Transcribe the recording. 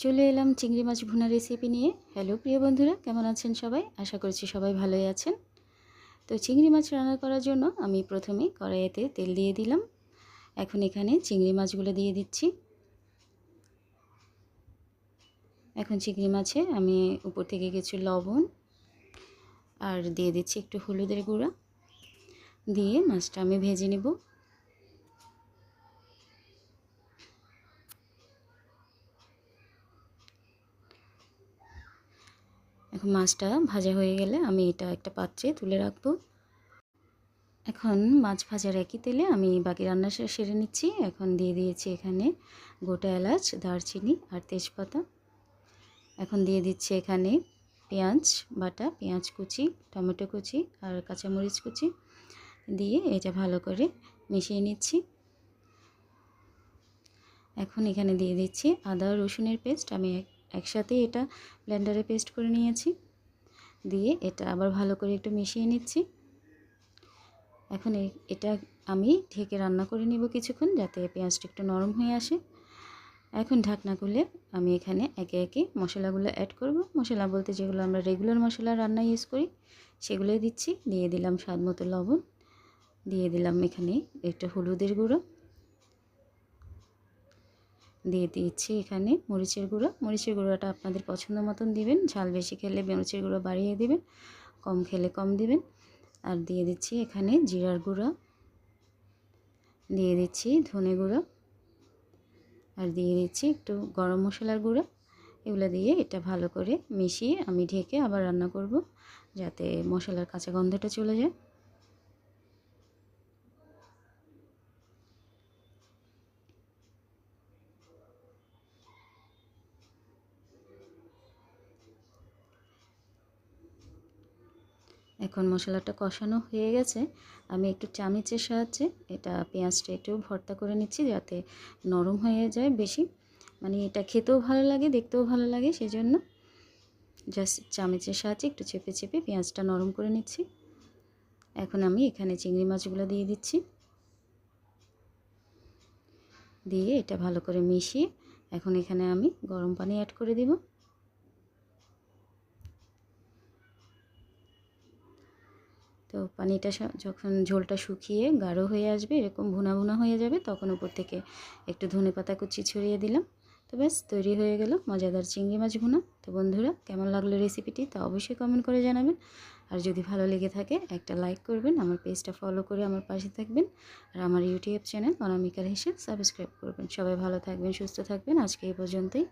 চলে এলাম চিংড়ি মাছ ভুনা রেসিপি নিয়ে। হ্যালো প্রিয় বন্ধুরা, কেমন আছেন সবাই? আশা করছি সবাই ভালোই আছেন। তো চিংড়ি মাছ রান্না করার জন্য আমি প্রথমে কড়াইতে তেল দিয়ে দিলাম। এখন এখানে চিংড়ি মাছগুলো দিয়ে দিচ্ছি। এখন চিংড়ি মাছে আমি উপর থেকে কিছু লবণ আর দিয়ে দিচ্ছি একটু হলুদের গুঁড়া, দিয়ে মাছটা আমি ভেজে নেব। এখন মাছটা ভাজা হয়ে গেলে আমি এটা একটা পাত্রে তুলে রাখবো। এখন মাছ ভাজার একই তেলে আমি বাকি রান্না সেরে নিচ্ছি। এখন দিয়ে দিয়েছি এখানে গোটা এলাচ, দারচিনি আর তেজপাতা। এখন দিয়ে দিচ্ছি এখানে পেঁয়াজ বাটা, পেঁয়াজ কুচি, টমেটো কুচি আর কাঁচামরিচ কুচি দিয়ে এটা ভালো করে মিশিয়ে নিচ্ছি। এখন এখানে দিয়ে দিচ্ছি আদা রসুনের পেস্ট। আমি একসাথে এটা ব্লেন্ডারে পেস্ট করে নিয়েছি। দিয়ে এটা আবার ভালো করে একটু মিশিয়ে নিচ্ছি। এখন এটা আমি ঢেকে রান্না করে নিব কিছুক্ষণ, যাতে পেঁয়াজটা একটু নরম হয়ে আসে। এখন ঢাকনা খুলে আমি এখানে একে একে মশলাগুলো অ্যাড করব। মশলা বলতে যেগুলো আমরা রেগুলার মশলা রান্না ইউজ করি সেগুলোই দিচ্ছি। দিয়ে দিলাম স্বাদ মতো লবণ, দিয়ে দিলাম এখানে একটু হলুদের গুঁড়ো, দিয়ে দিচ্ছি এখানে মরিচের গুঁড়ো। মরিচের গুঁড়োটা আপনাদের পছন্দ মতন দিবেন, ঝাল বেশি খেলে মরিচের গুঁড়ো বাড়িয়ে দিবেন, কম খেলে কম দিবেন। আর দিয়ে দিচ্ছি এখানে জিরার গুঁড়ো, দিয়ে দিচ্ছি ধনে গুঁড়ো, আর দিয়ে দিচ্ছি একটু গরম মশলার গুঁড়ো। এগুলো দিয়ে এটা ভালো করে মিশিয়ে আমি ঢেকে আবার রান্না করব, যাতে মশলার কাঁচা গন্ধটা চলে যায়। এখন মশলাটা কষানো হয়ে গেছে। আমি একটু চামচের সাহায্যে এটা পেঁয়াজটা একটু ভর্তা করে নিচ্ছি, যাতে নরম হয়ে যায় বেশি, মানে এটা খেতেও ভালো লাগে, দেখতেও ভালো লাগে। সেজন্য জাস্ট চামচের সাহায্যে একটু চেপে চেপে পেঁয়াজটা নরম করে নিচ্ছি। এখন আমি এখানে চিংড়ি মাছগুলো দিয়ে দিচ্ছি, দিয়ে এটা ভালো করে মিশিয়ে এখন এখানে আমি গরম পানি অ্যাড করে দিব। তো পানিটা যখন ঝোলটা শুকিয়ে গাঢ় হয়ে আসবে, এরকম ভুনা ভুনা হয়ে যাবে, তখন উপর থেকে একটু ধনেপাতা কুচি ছড়িয়ে দিলাম। তো ব্যাস তৈরি হয়ে গেল মজাদার চিংড়ি মাছ ভুনা। তো বন্ধুরা, কেমন লাগলো রেসিপিটি তা অবশ্যই কমেন্ট করে জানাবেন। আর যদি ভালো লেগে থাকে একটা লাইক করবেন, আমার পেজটা ফলো করে আমার পাশে থাকবেন, আর আমার ইউটিউব চ্যানেল অনামিকার হেসেল সাবস্ক্রাইব করবেন। সবাই ভালো থাকবেন, সুস্থ থাকবেন। আজকে এই পর্যন্তই।